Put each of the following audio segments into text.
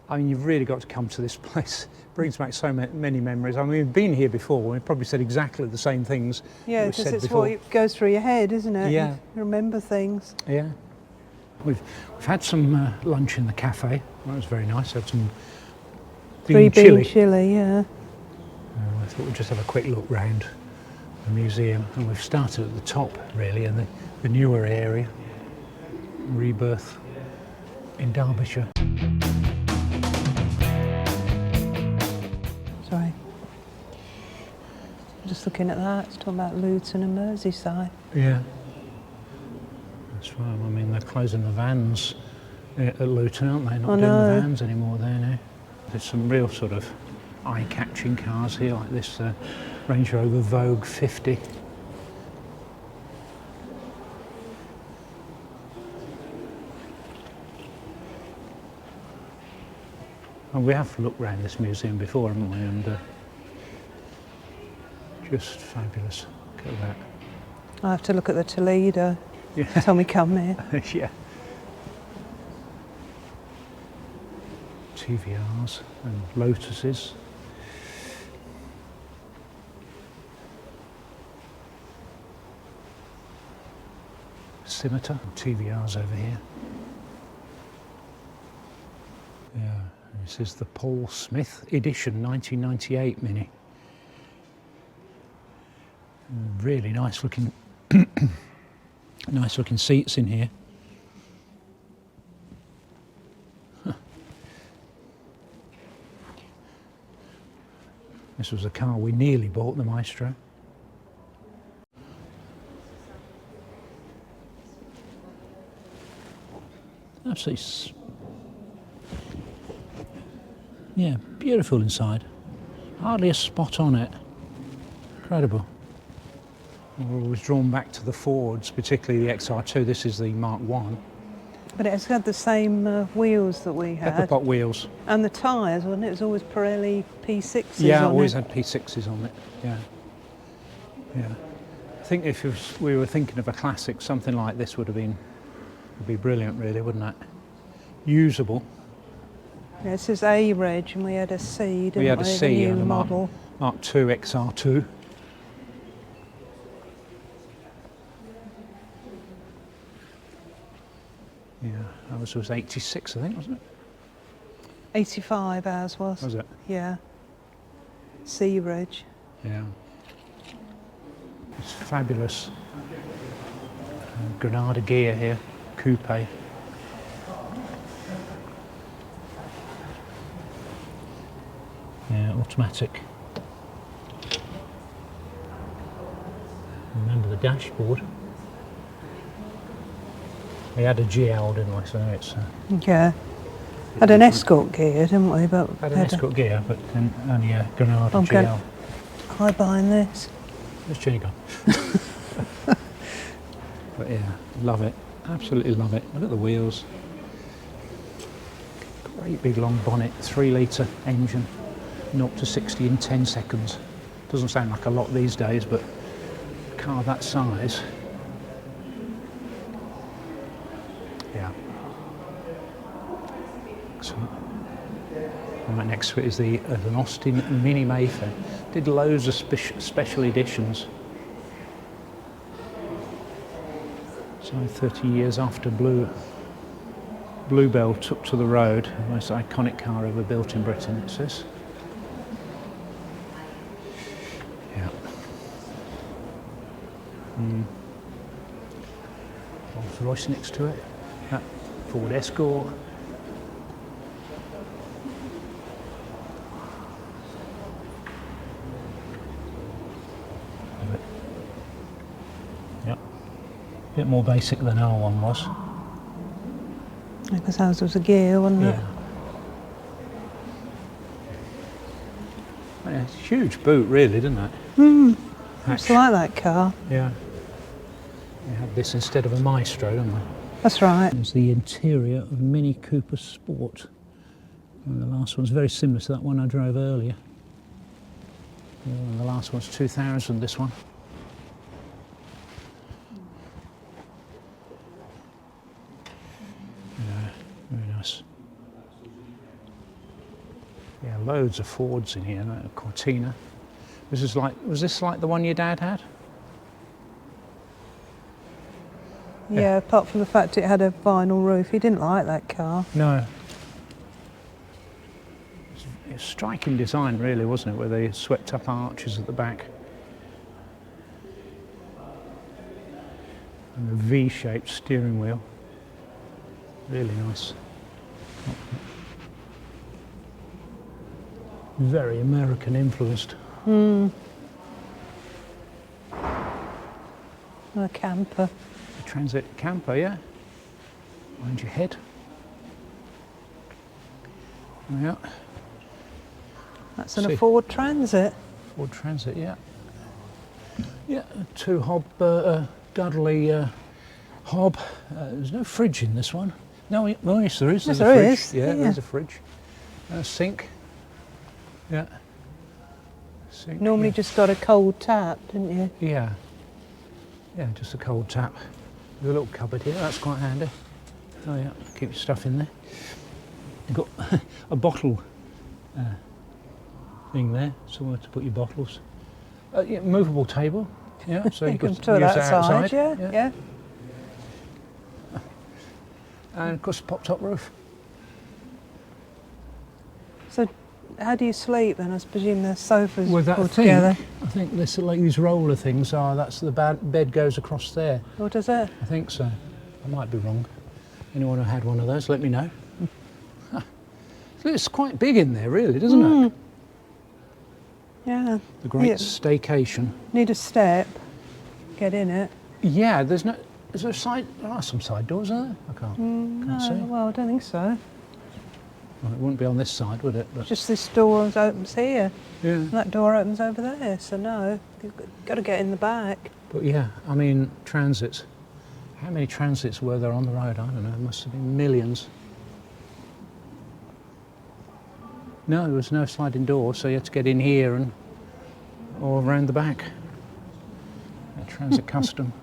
I mean, you've really got to come to this place. It brings back so many memories. I mean, we've been here before. We've probably said exactly the same things. Yeah, because it's before. What goes through your head, isn't it? Yeah. You remember things. Yeah. We've had some lunch in the cafe. That was very nice. Had some bean chilli. Yeah. I thought we'd just have a quick look round the museum, and we've started at the top really, in the newer area, Rebirth in Derbyshire. Sorry. Just looking at that, it's talking about Luton and Merseyside. Yeah. That's right. I mean, they're closing the vans at Luton, aren't they? Not doing the vans anymore there now. There's some real sort of eye-catching cars here, like this Range Rover Vogue 50. And we have looked around this museum before, haven't we? And just fabulous. Look at that. I have to look at the Toledo. Yeah. Tell me come here. Yeah. TVRs and Lotuses. Scimitar and TVRs over here. Yeah, this is the Paul Smith edition 1998 Mini. Really nice looking nice looking seats in here. Huh. This was a car we nearly bought, the Maestro. Absolutely, yeah, beautiful inside. Hardly a spot on it. Incredible. We're always drawn back to the Fords, particularly the XR2. This is the Mark 1. But it's had the same wheels that we had. Pepper pot wheels. And the tyres, wasn't it? It was always Pirelli P6s yeah, on always it. had P6s on it. Yeah. Yeah. I think if we were thinking of a classic, something like this would be brilliant, really, wouldn't it? Usable. Yeah, this is A reg, and we had a C, didn't we? We had a C the on the model. Mark II XR2. Yeah, ours was 86, I think, wasn't it? 85 ours was. Was it? Yeah. C reg. Yeah. It's fabulous. Granada Ghia here, Coupe. Yeah, automatic. Remember the dashboard. We had a GL, didn't we? So it's yeah. Had an Escort gear, didn't we? But had an Escort gear, but then only a Granada GL. I buying this. Where's Jenny gone? But yeah, love it. Absolutely love it. Look at the wheels. Great big long bonnet, 3 litre engine, 0 to 60 in 10 seconds. Doesn't sound like a lot these days, but a car that size. Yeah. Excellent. Right next to it is an Austin Mini Mayfair. Did loads of special editions. So 30 years after Bluebell took to the road, the most iconic car ever built in Britain, it says. Yeah. Rolls Royce next to it. That Ford Escort. A bit more basic than our one was. Because ours was a gear, wasn't it? Yeah. It's a huge boot, really, didn't it? I just like that car. Yeah. We had this instead of a Maestro, didn't we? That's right. It's the interior of Mini Cooper Sport. And the last one's very similar to that one I drove earlier. And the last one's 2000, this one. Yeah, very nice. Yeah, loads of Fords in here. Cortina. Was this like the one your dad had? Yeah, apart from the fact it had a vinyl roof. He didn't like that car. No. It's a striking design, really, wasn't it? With the swept up arches at the back. And the V-shaped steering wheel. Really nice. Very American influenced. A camper. A transit camper, yeah. Mind your head. Yeah. That's a Ford Transit. Ford Transit, yeah. Yeah, a two hob, Dudley hob. There's no fridge in this one. No, well, yes, there is. Yes, There's a there fridge. is. Yeah, Yeah. there's a fridge. A sink. Yeah. Sink. Normally yeah. just got a cold tap, didn't you? Yeah. Yeah, just a cold tap. There's a little cupboard here. That's quite handy. Oh yeah, keep your stuff in there. You've got a bottle thing there, somewhere to put your bottles. Yeah, movable table. Yeah, so you can could put use that that outside. outside. Yeah. And of course, pop-top roof. So, how do you sleep then? I presume the sofas With that all thing, together. I think this like these roller things are. That's the bed goes across there. Or does it? I think so. I might be wrong. Anyone who had one of those, let me know. It's quite big in there, really, doesn't it? Yeah. The great Yeah. staycation. Need a step. Get in it. Yeah, there's no. Is there a side? There are some side doors, are there? I can't No, see. well, I don't think so. Well, it wouldn't be on this side, would it? But Just this door opens here. yeah. And that door opens over there. So no, you've got to get in the back. But yeah, I mean, transits. How many transits were there on the road? I don't know. It must have been millions. No, there was no sliding door, so you had to get in here and or around the back. A transit custom.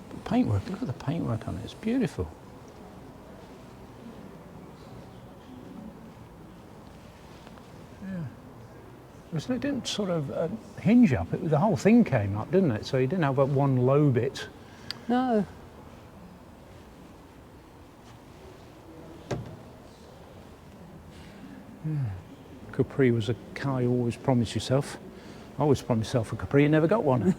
But paintwork. Look at the paintwork on it. It's beautiful. It didn't sort of hinge up. The whole thing came up, didn't it? So you didn't have but one low bit. No. Capri was a car you always promised yourself. I always promised myself a Capri and never got one.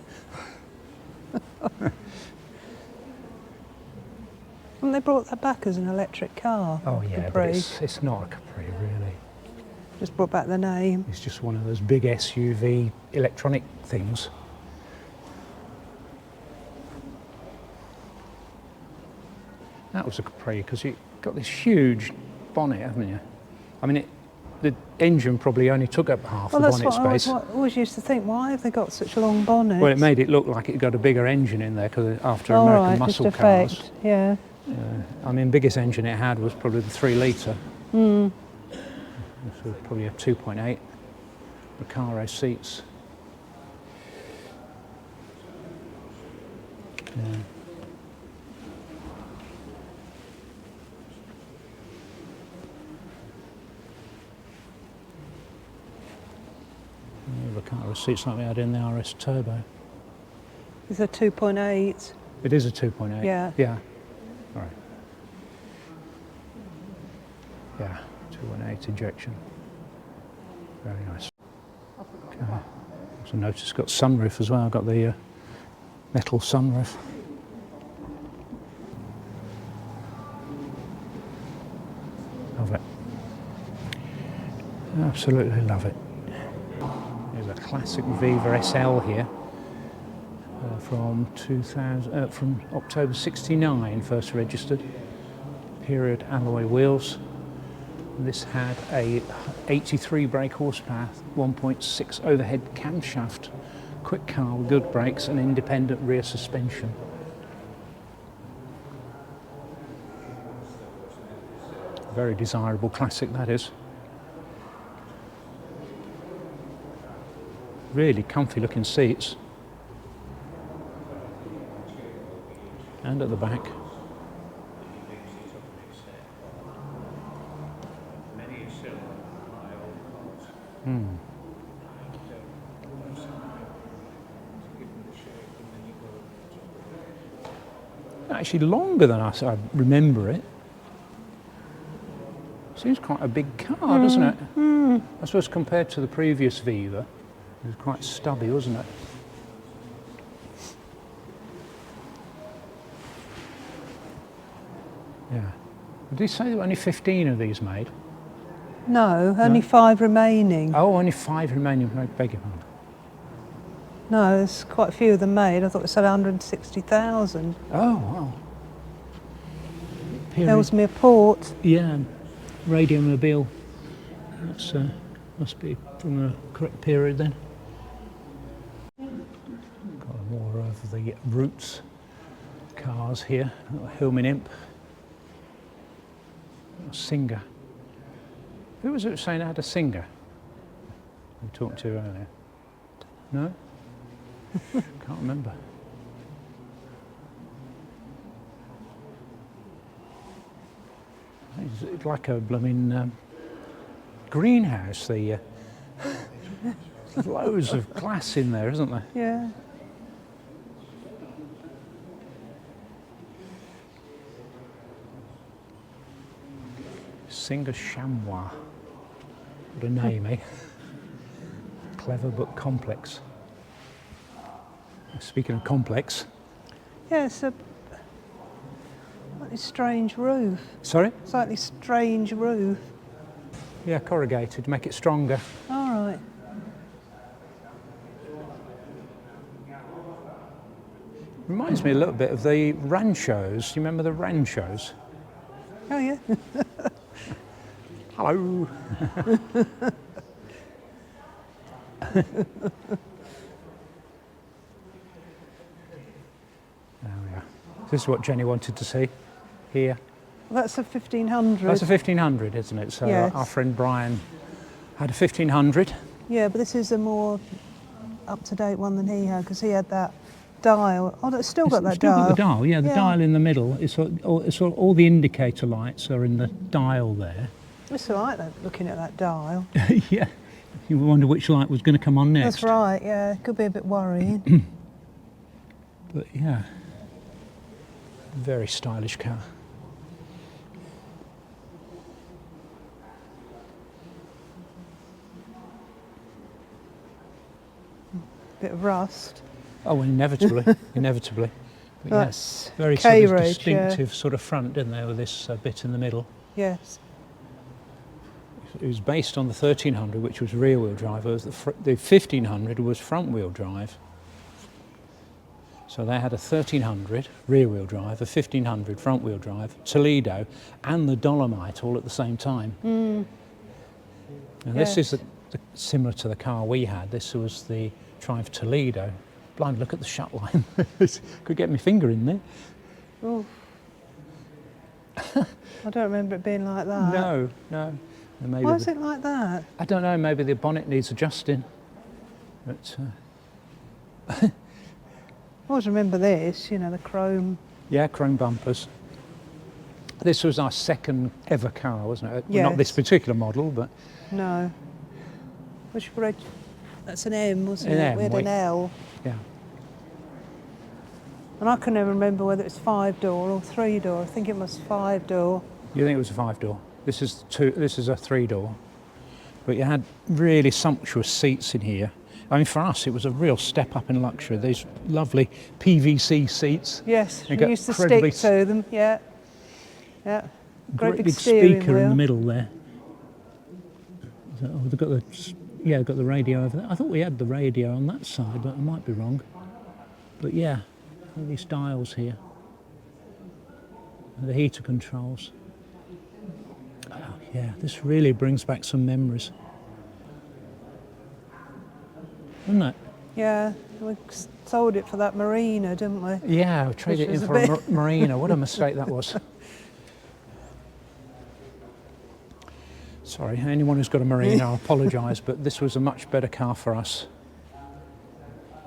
And they brought that back as an electric car. Oh yeah, Capri. but it's not a Capri really. Just brought back the name. It's just one of those big SUV electronic things. That was a Capri because you've got this huge bonnet, haven't you? I mean, the engine probably only took up half the bonnet space. I always used to think, why have they got such long bonnets? Well, it made it look like it got a bigger engine in there because after Oh, American right, muscle just cars. effect. Yeah. I mean, biggest engine it had was probably the 3 litre. So probably a 2.8 Recaro seats. Yeah. Recaro seats like we had in the RS Turbo. It's a 2.8. It is a 2.8. Yeah. Yeah. All right. Yeah, 2.8 injection. Very nice. Okay. Also notice it's got sunroof as well. I've got the metal sunroof. Love it. Absolutely love it. There's a classic Viva SL here. From October '69, first registered. Period alloy wheels. This had a 83 brake horsepower, 1.6 overhead camshaft, quick car with good brakes and independent rear suspension. Very desirable classic, that is. Really comfy looking seats. And at the back. Actually longer than I remember it. Seems quite a big car, doesn't it? I suppose compared to the previous Viva, it was quite stubby, wasn't it? Yeah. Did he say there were only 15 of these made? No, only 5 remaining. Oh, only 5 remaining. I beg your pardon. No, there's quite a few of them made. I thought it said 160,000. Oh, wow. Ellesmere Port. Yeah, Radio Mobile. That's must be from the correct period then. Got more of the Roots cars here. Hillman Imp. Singer. Who was it saying I had a Singer? We talked to earlier. No? Can't remember. It's like a blooming greenhouse. There's loads of glass in there, isn't there? Yeah. Singer Chamois. What a name, eh? Clever but complex. Speaking of complex. Yeah, it's a slightly strange roof. Sorry? Slightly strange roof. Yeah, corrugated to make it stronger. All right. Reminds me a little bit of the Ranchos. Do you remember the Ranchos? Oh, yeah. Hello. There we are. This is what Jenny wanted to see here. Well, that's a 1500. That's a 1500, isn't it? So Yes. our friend Brian had a 1500. Yeah, but this is a more up-to-date one than he had, because he had that dial. Oh, it's still got that Still dial. got the dial, yeah, the Yeah. dial in the middle. All the indicator lights are in the dial there. It's all right, though, looking at that dial. Yeah, you wonder which light was going to come on next. That's right, yeah. It could be a bit worrying. But yeah, very stylish car. Bit of rust. Oh, inevitably, inevitably. But That's yeah, very sort of K-Reg, distinctive sort of front, didn't there, with this bit in the middle. Yes. It was based on the 1300, which was rear-wheel drive. Whereas the 1500 was front-wheel drive. So they had a 1300 rear-wheel drive, a 1500 front-wheel drive, Toledo, and the Dolomite all at the same time. And this is similar to the car we had. This was the Triumph Toledo. Blind, look at the shut line. Could get my finger in there. Oh. I don't remember it being like that. No, no. And maybe Why is it like that? I don't know, maybe the bonnet needs adjusting. But, I always remember this, you know, the chrome. yeah, chrome bumpers. This was our second ever car, wasn't it? Yes. Well, not this particular model, but... No. Which reg? That's an M, wasn't An it? M, We had wait. an L. Yeah. And I can never remember whether it's 5-door or 3-door. I think it was 5-door. You think it was a 5-door? This is a 3-door. But you had really sumptuous seats in here. I mean, for us, it was a real step up in luxury. These lovely PVC seats. Yes, They we got used to incredibly stick to them, yeah. Yeah. Great big big steering speaker in wheel. the middle there. They've got the got the radio over there. I thought we had the radio on that side, but I might be wrong. But yeah, all these dials here. The heater controls. Oh yeah, this really brings back some memories. Doesn't it? Yeah, we sold it for that Marina, didn't we? Yeah, traded it was in a for a bit- Marina. What a mistake that was. Sorry, anyone who's got a Marina, I apologise, but this was a much better car for us.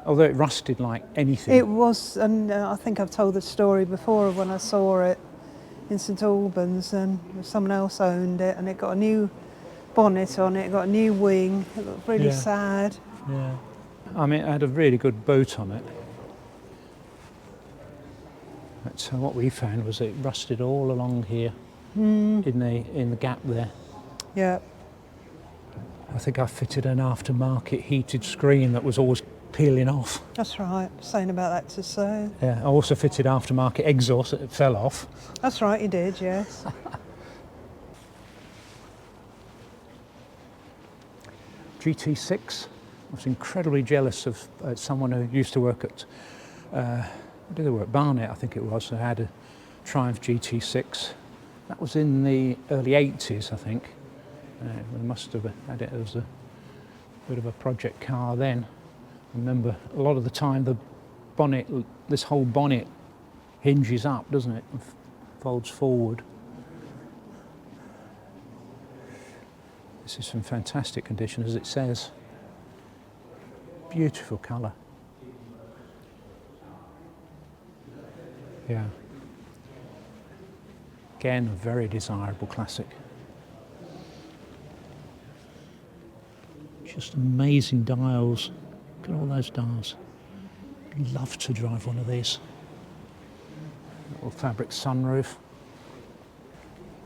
Although it rusted like anything. It was, and I think I've told the story before of when I saw it in St Albans and someone else owned it and it got a new bonnet on it, got a new wing. It looked really sad. Yeah. I mean, it had a really good boot on it. So what we found was it rusted all along here in the gap there. Yeah. I think I fitted an aftermarket heated screen that was always peeling off. That's right. Saying about that to Sue. Yeah, I also fitted aftermarket exhaust that fell off. That's right, you did, yes. GT6. I was incredibly jealous of someone who used to work at, where did they work? Barnet, I think it was, who had a Triumph GT6. That was in the early 80s, I think. They must have had it as a bit of a project car then. I remember a lot of the time the bonnet, this whole bonnet hinges up, doesn't it? And folds forward. This is in fantastic condition, as it says. Beautiful colour. Yeah. Again, a very desirable classic. Just amazing dials. Look at all those dials. I'd love to drive one of these. Little fabric sunroof.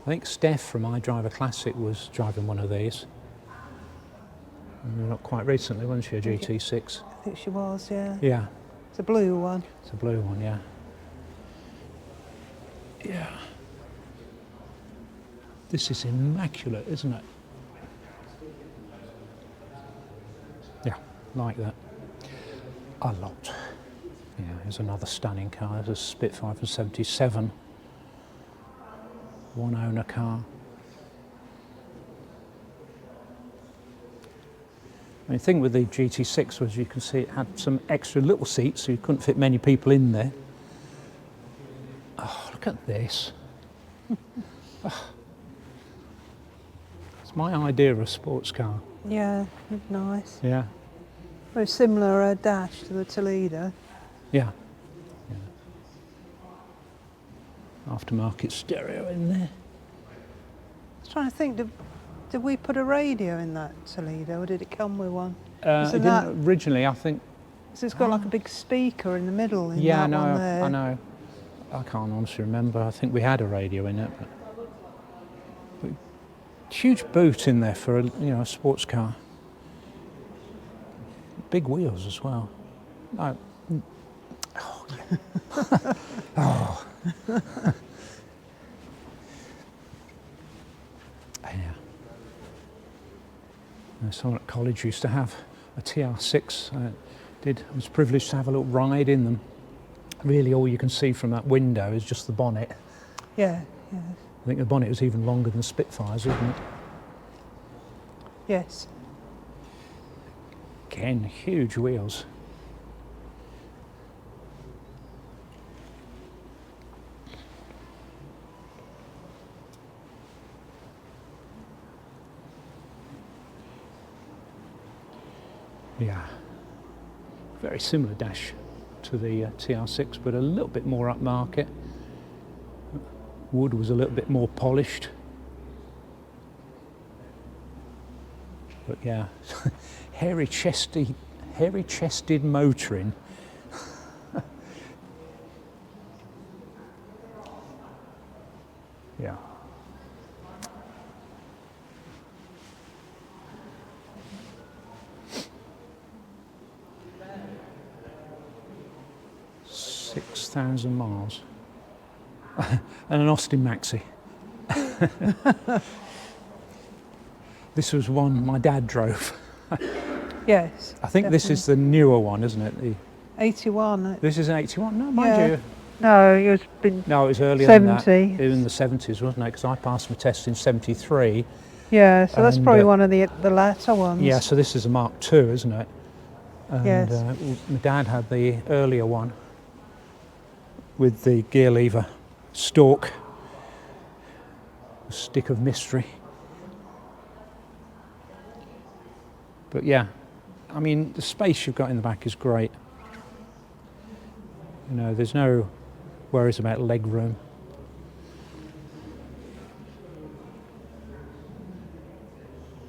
I think Steph from iDriver Classic was driving one of these. Not quite recently, wasn't she, a GT6? I think she was, yeah. Yeah. It's a blue one. It's a blue one, yeah. Yeah. This is immaculate, isn't it? Yeah, like that. A lot. Yeah, here's another stunning car. There's a Spitfire from '77. One owner car. The thing with the GT6 was you can see it had some extra little seats, so you couldn't fit many people in there. Oh, look at this. Oh. It's my idea of a sports car. Yeah, nice. Yeah. Very similar dash to the Toledo. Yeah. Yeah. Aftermarket stereo in there. I was trying to think, did we put a radio in that Toledo, or did it come with one? It didn't originally, I think. So it's got like a big speaker in the middle in Yeah, that one there. I know. I can't honestly remember. I think we had a radio in it, but huge boot in there for a sports car. Big wheels as well. No. Oh, yeah. Oh. Yeah. Someone at college used to have a TR6. I was privileged to have a little ride in them. Really, all you can see from that window is just the bonnet. Yeah, yeah. I think the bonnet was even longer than Spitfire's, wasn't it? Yes. Again, huge wheels. Yeah, very similar dash to the TR6, but a little bit more upmarket. Wood was a little bit more polished. But yeah, hairy-chested motoring. Yeah. $6,000 miles. And an Austin Maxi. This was one my dad drove. Yes. I think this is the newer one, isn't it? The 81. This is an 81? No, mind you. No, it was No, it was earlier 70. than that. It was in the 70s, wasn't it? Because I passed my test in 73. Yeah, so that's probably one of the latter ones. Yeah, so this is a Mark II, isn't it? And, yes. My dad had the earlier one with the gear lever stalk, stick of mystery. But yeah, I mean, the space you've got in the back is great. You know, there's no worries about leg room.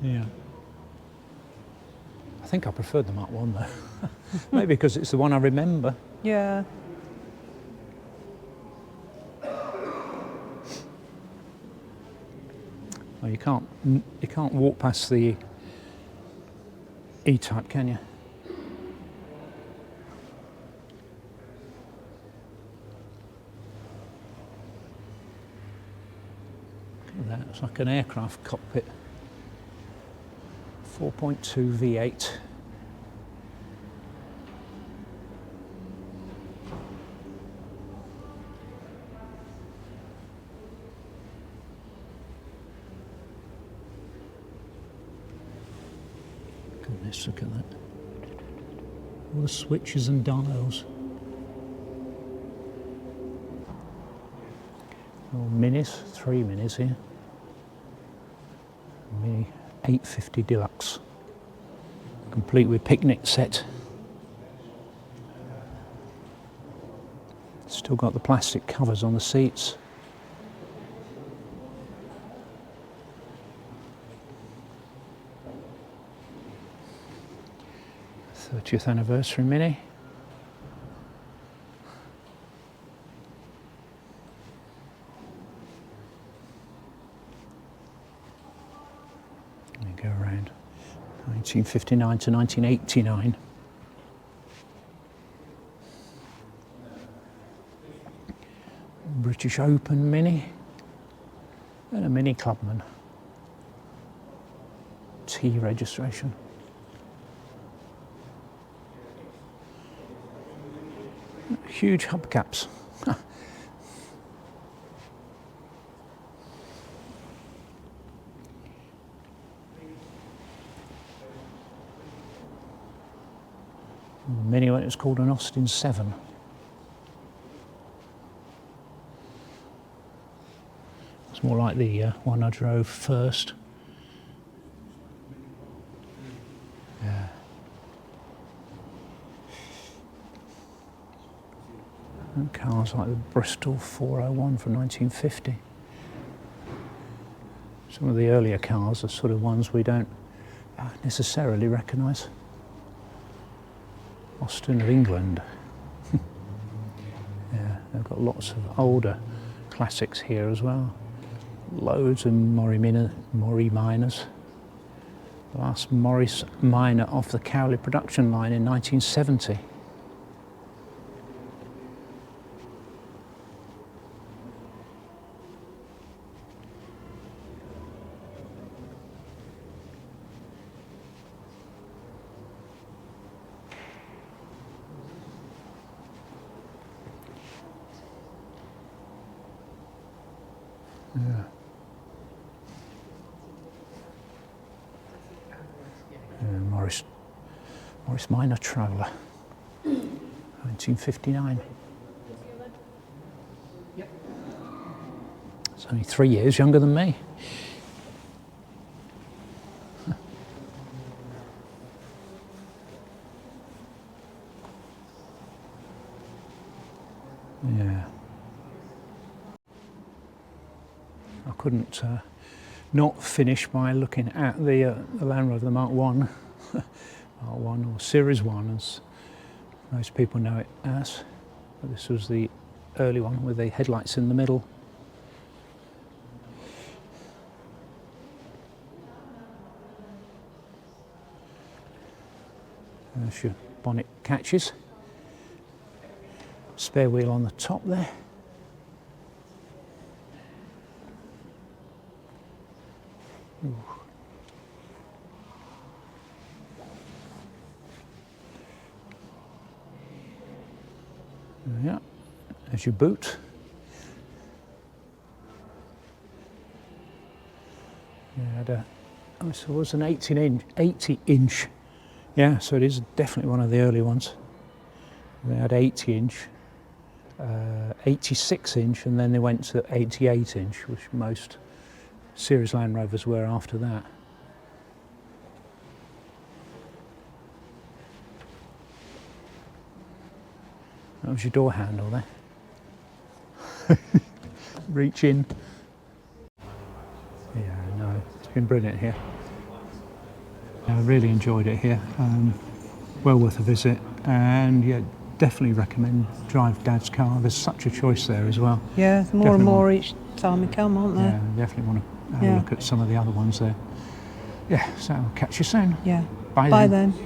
Yeah. I think I preferred the Mark 1 though. Maybe because it's the one I remember. Yeah. Well, you can't walk past the E-Type, can you? Look at that, it's like an aircraft cockpit. 4.2 V8. Goodness, look at that. All the switches and dials. Oh, minis, 3 minis here. Mini 850 Deluxe, complete with picnic set. Still got the plastic covers on the seats. '30th anniversary Mini. Go around 1959 to 1989. British Open Mini and a Mini Clubman. T registration. Huge hubcaps. Mini when it was called an Austin 7. It's more like the one I drove first. Yeah. And cars like the Bristol 401 from 1950. Some of the earlier cars are sort of ones we don't necessarily recognise. Austin of England. Yeah, they've got lots of older classics here as well. Loads of Mori Minors. The last Morris Minor off the Cowley production line in 1970. Yeah. Morris Minor Traveller, 1959. It's only 3 years younger than me. Yeah. I couldn't not finish by looking at the Land Rover, the Mark 1. Mark 1 or Series 1 as most people know it as. But this was the early one with the headlights in the middle. There's your bonnet catches. Spare wheel on the top there. Ooh. Yeah, there's your boot. Yeah, so it was an 80 inch. Yeah, so it is definitely one of the early ones. They had 80 inch, 86 inch, and then they went to 88 inch, which most Series Land Rovers were after that. That was your door handle there. Reach in. Yeah, no, it's been brilliant here. I really enjoyed it here. Well worth a visit, and yeah, definitely recommend drive Dad's car. There's such a choice there as well. Yeah, more Definitely and more each time we come, aren't there? Yeah, definitely want to have a look at some of the other ones there. Yeah, so I'll catch you soon. Yeah. Bye Bye then. then.